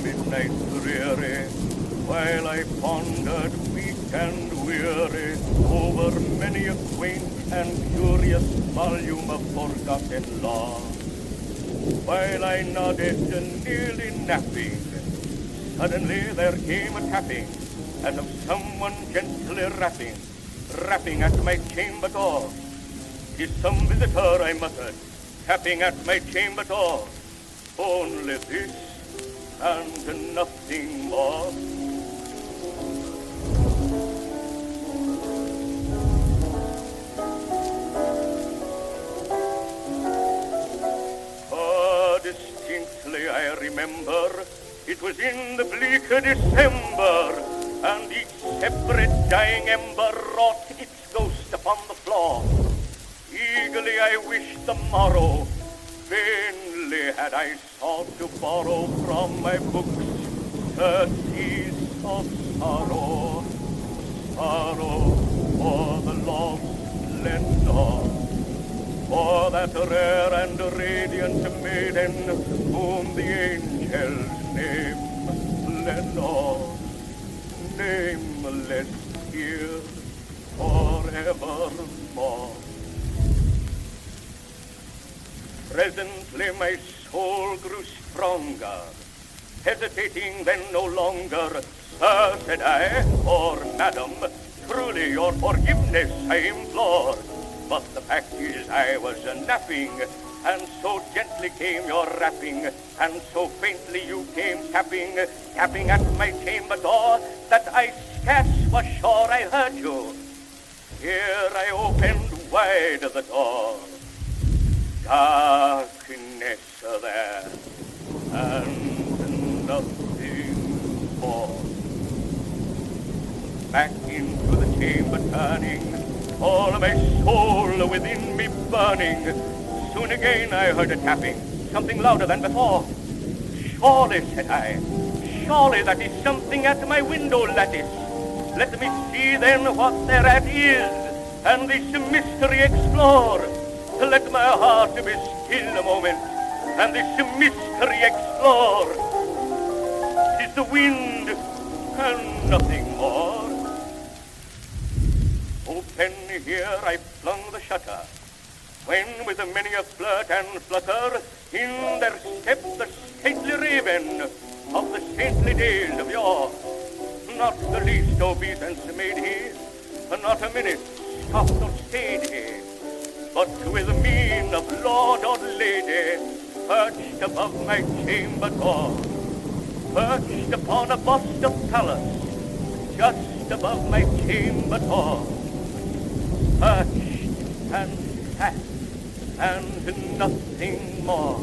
midnight dreary, while I pondered weak and weary over many a quaint and curious volume of forgotten law. While I nodded, nearly napping, suddenly there came a tapping, as of someone gently rapping at my chamber door. "'Tis some visitor," I muttered, tapping at my chamber door. "Only this, and nothing more." Distinctly I remember, it was in the bleak December, and each separate dying ember wrought its ghost upon the floor. Eagerly I wished the morrow, vainly had I sought to borrow from my books surcease of sorrow, sorrow for the lost Lenore, for that rare and radiant maiden whom the angels name Lenore, nameless here forevermore. Presently my soul grew stronger, hesitating then no longer. "Sir," said I, "or madam, truly your forgiveness I implore. But the fact is I was napping, and so gently came your rapping, and so faintly you came tapping at my chamber door, that I scarce was sure I heard you. Here I opened wide the door. Darkness there, and nothing more. Back into the chamber turning, all my soul within me burning. Soon again I heard a tapping, something louder than before. "Surely," said I, "surely that is something at my window lattice. Let me see then what thereat is, and this mystery explore. Let my heart be still a moment, and this mystery explore. 'Tis the wind, and nothing more." Open here I flung the shutter, when with many a flirt and flutter, in there stepped the stately Raven of the saintly days of yore. Not the least obeisance made he, not a minute stopped or stayed he, but with mien of lord or lady, perched above my chamber door, perched upon a bust of Pallas, just above my chamber door. Perched and sat, and nothing more.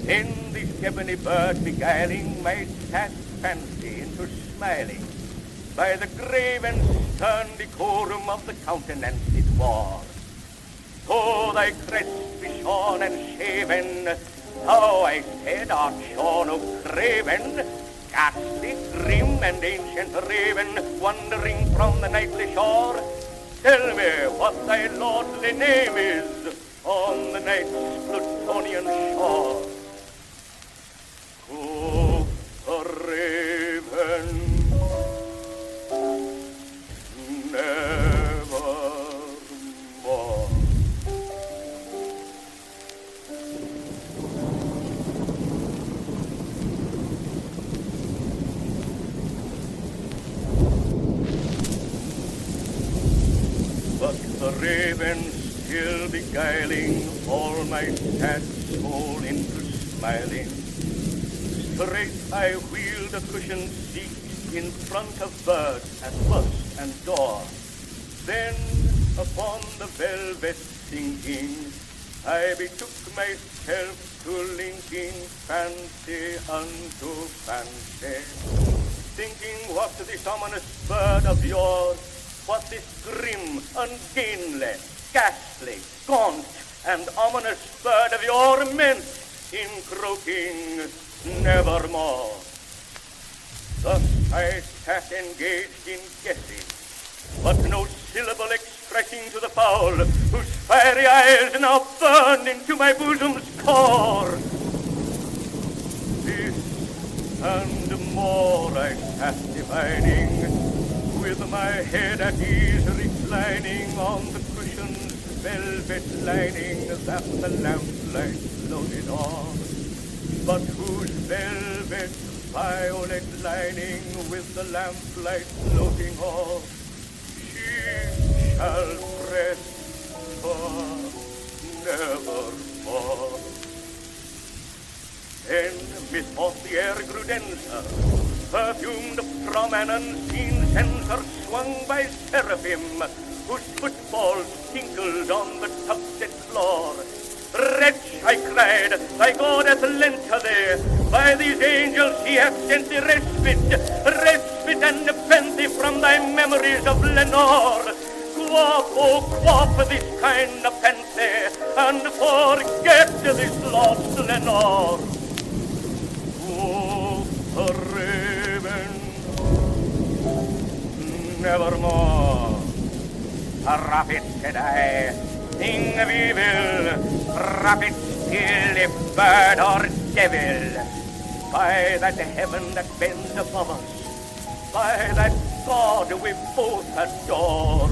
Then this ebony bird beguiling my sad fancy into smiling, by the grave and stern decorum of the countenance it wore. "So thy crest be shorn and shaven, thou," I said, "art shorn of Craven, ghastly, grim, and ancient raven, wandering from the nightly shore. Tell me what thy lordly name is on the night's Plutonian shore." "Oh, Craven, nevermore." But the raven still beguiling all my sad soul into smiling. Straight I wheeled a cushioned seat in front of bird and bust and door. Then upon the velvet sinking, I betook myself to linking fancy unto fancy, thinking what this ominous bird of yours, what this grim, ungainly, ghastly, gaunt, and ominous bird of your meant in croaking nevermore. Thus I sat engaged in guessing, but no syllable expressing to the fowl, whose fiery eyes now burned into my bosom's core. This And more I sat divining, with my head at ease reclining on the cushion's velvet lining that the lamplight floated on, but whose velvet violet lining with the lamplight floating on, she shall press for nevermore. Then methought the air grew denser, perfumed from an unseen censer swung by seraphim, whose footfalls tinkled on the tufted floor. Wretch, I cried, thy God hath lent her there. By these angels he hath sent thee respite and nepenthe from thy memories of Lenore. Quaff, oh, quaff this kind nepenthe, and forget this lost Lenore. Oh, a raven, nevermore. Rapid, said I, thing of evil, rapid still if bird or devil. By that heaven that bends above us, by that God we both adore,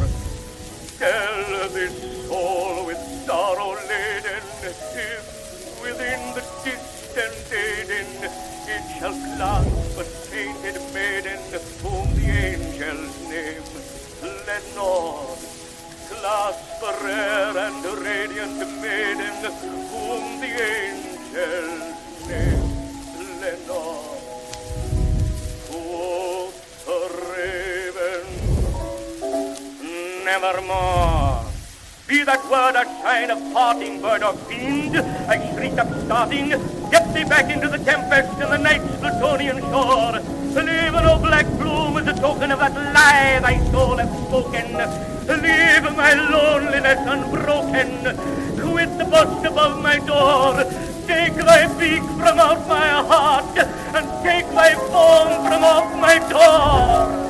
tell this soul with sorrow laden, if within the distant Eden it shall clasp a sainted maiden, whom the angels name Lenore. Clasp a rare and radiant maiden, whom the angels name Lenore. Quoth a raven, nevermore. Be that word a sign of parting, bird or fiend, I shrieked up starting, get thee back into the tempest and the night's Plutonian shore. Leave no black bloom as a token of that lie thy soul hath spoken. Leave my loneliness unbroken. Quit the bust above my door. Take thy beak from out my heart, and take thy form from off my door.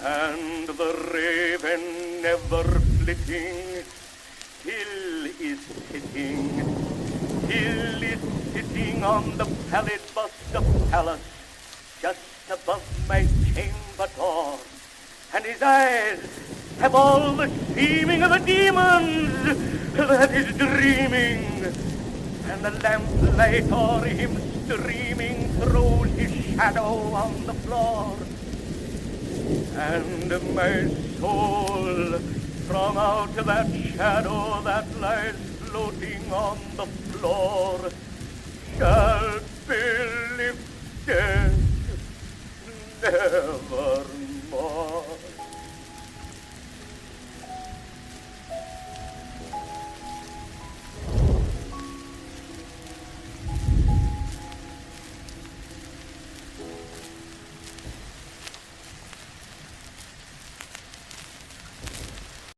And the raven never flitting, still is sitting on the pallid bust of Pallas, just above my chamber door. And his eyes have all the seeming of a demon's that is dreaming, and the lamplight o'er him streaming throws his shadow on the floor. And my soul from out that shadow that lies floating on the floor shall be lifted nevermore.